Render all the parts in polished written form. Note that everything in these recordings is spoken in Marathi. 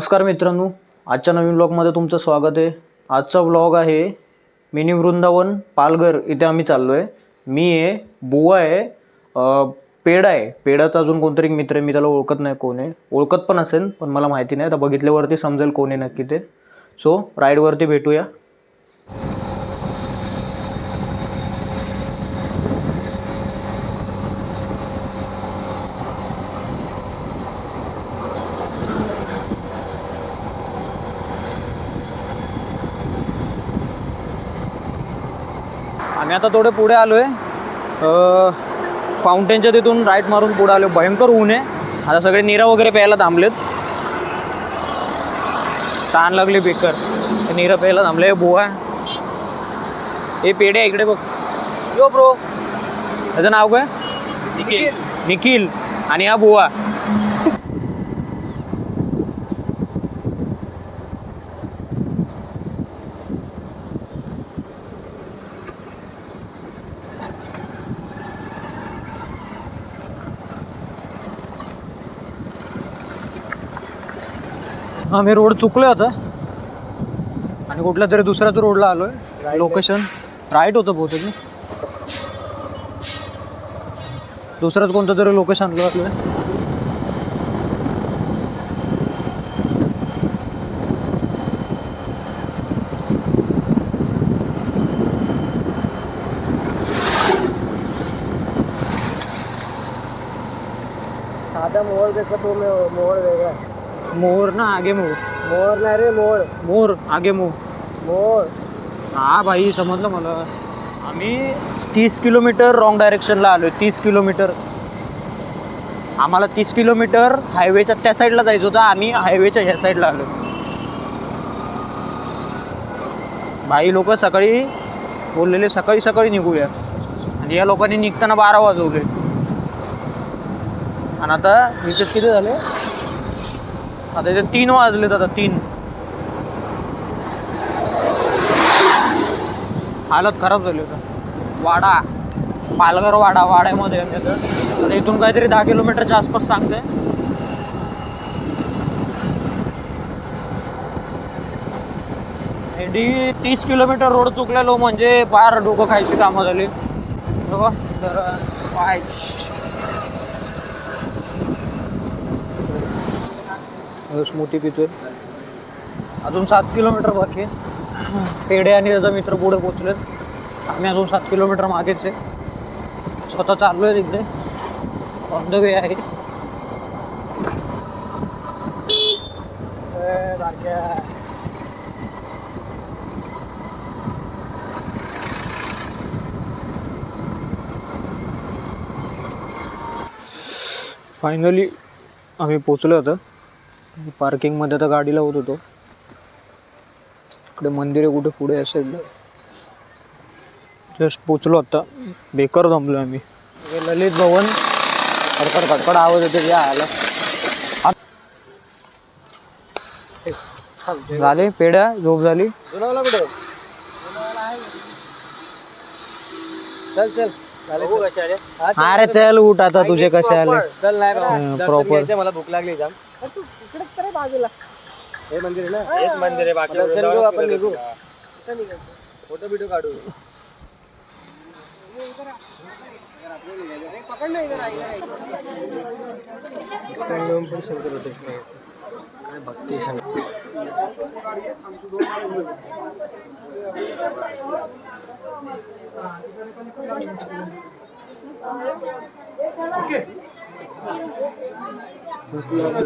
नमस्कार मित्रांनो, आजच्या नवीन ब्लॉगमध्ये तुमचं स्वागत आहे। आजचा ब्लॉग आहे मिनी वृंदावन पालघर इथे आम्ही चाललो आहे। मी आहे, बुवा आहे, पेडा आहे। पेडाचा अजून कोणतरी मित्र आहे, मी त्याला ओळखत नाही कोण आहे, ओळखत पण असेल पण मला माहिती नाही, आता बघितल्यावरती समजेल कोण आहे नक्की ते। सो राईडवरती भेटूया। आम्ही आता थोडे पुढे आलोय, फाउंटेनच्या तिथून राईट मारून पुढे आलो। भयंकर ऊन आहे, आता सगळे नीरा वगैरे प्यायला थांबलेत, ताण लागली बेकर, नीरा प्यायला थांबले। बुवा हे पेढे इकडे बघ, यो ब्रो, त्याचं नाव काय? निखिल। निखिल आणि हा बुवा। आम्ही रोड चुकलो आता आणि कुठल्या तरी दुसऱ्याच रोडला आलोय। लोकेशन राईट होतं बहुतेक, दुसरंच कोणतं तरी लोकेशनला आलोय। साधा मोर देखो तो मोर वेगळा, मोर ना आगे मोर, मोर नाही रे, मोर मोर आगे मोर, मोर। हा भाई समजलं मला। आम्ही 30 किलोमीटर रॉंग डायरेक्शनला आलोय, 30 किलोमीटर। आम्हाला 30 किलोमीटर हायवेच्या त्या साईडला जायचं होतं, आम्ही हायवेच्या ह्या साईडला आलो। भाई लोक सकाळी बोललेले सकाळी सकाळी निघूया, आणि या लोकांनी निघताना 12 वाजवले, आणि आता इथे किती झाले? आता इथे 3 वाजलेत, आता 3। हालत खराब झाली होता। वाडा, पालघर वाडा, वाड्यामध्ये आता इथून काहीतरी 10 किलोमीटरच्या आसपास सांगते। एडी 30 किलोमीटर रोड चुकलेलो म्हणजे फार डोकं खायची कामं झाली। पाय स्मूथी पितोय। अजून 7 किलोमीटर बाकी आहे। पेढे आणि त्याचा मित्र पुढे पोहोचलेत, आम्ही अजून 7 किलोमीटर मागेच आहे। स्वतः चाललोय तिकडे, ऑन द वे आहे। फायनली आम्ही पोचलो होतो। पार्किंगमध्ये आता गाडी लावत होतो, इकडे मंदिर आहे कुठे पुढे असेल। जस्ट पोचलो आता, बेकार जमलो आम्ही। ललित भवन, खडखड खडखड आवाज येते या आला। झाले पेढ्या, झोप झाली। जुनावला कुठे? चल चल, अरे चल उठ आता, तुझे कसे आले? चल नाही प्रॉपर, मला भूक लागली जाम। तू इकडे तर बाजूला हे मंदिर आहे ना, हेच मंदिर आहे। बाकी आपण निघू, फोटो बिटो काढू। पकड नाही इधर पण शंकर होते काय भक्ती शंकर।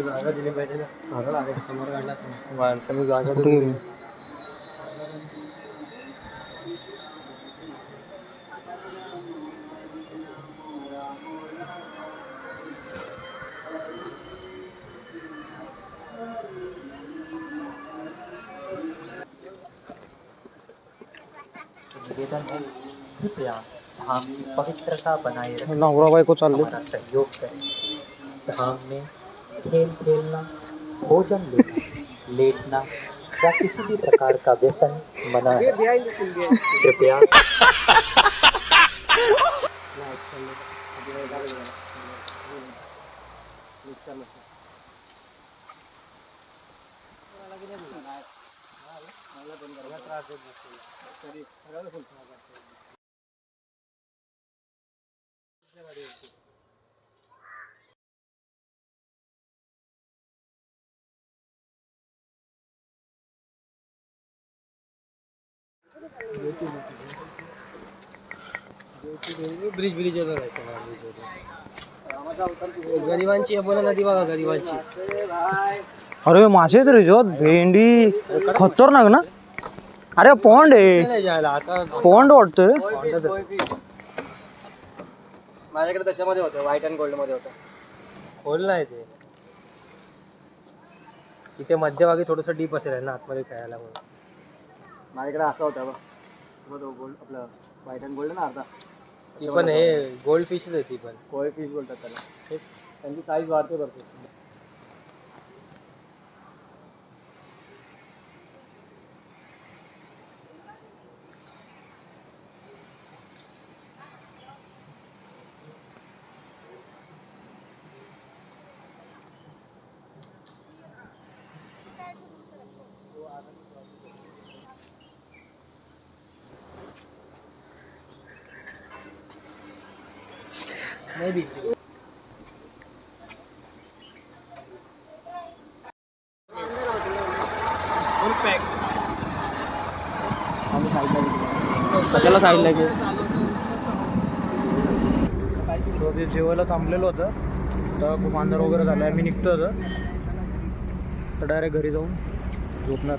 जागा दिली पाहिजे ना, सरळ आले समोर काढला माणसाने जागा दिली। कृपया हम पवित्रता बनाए रखने नवरा बायको चालले। हमारा सहयोग करें। धाम में खेल खेलना, भोजन लेना, लेटना या किसी भी प्रकार का व्यसन मना है। कृपया ब्रिज गरिबांची बोला नदी बघा गरिबांची. अरे मासे आहेत रे जो भेंडी खतरनाक ना. अरे पॉन्ड आहे, आता पॉन्ड वाटतोय. माझ्याकडे त्याच्यामध्ये होतं, व्हाईट अँड गोल्ड मध्ये होतं. खोल नाही ते, इथे मध्यभागी थोडस डीप असेल ना आतमध्ये खेळायला. माझ्याकडे असं होतं बघ, गोल्ड आपलं व्हाईट अँड गोल्ड ना अर्धा. ती पण हे गोल्ड फिशच आहे, ती पण गोल्ड फिश बोलतात त्याला. तेच त्यांची साईज वाढते भरपूर. नाही दिसली. त्याला साईडला घे. जेवायला थांबलेलो होतं तर खूप अंधार वगैरे झाला आहे. मी निघतो होतं तर डायरेक्ट घरी जाऊन झोपणार.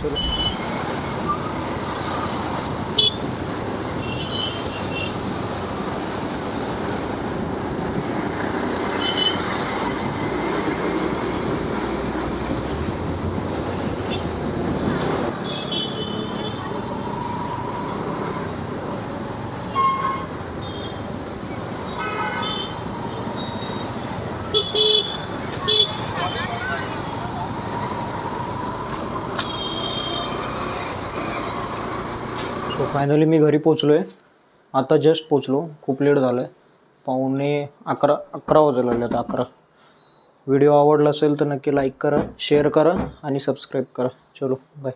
चलो. सो फायनली मी घरी पोचलो आहे. आता जस्ट पोचलो, खूप लेट झालं आहे. 11:15 वाजायला लागले. आता 11. व्हिडिओ आवडला असेल तर नक्की लाईक करा, शेअर करा आणि सबस्क्राईब करा. चलो बाय.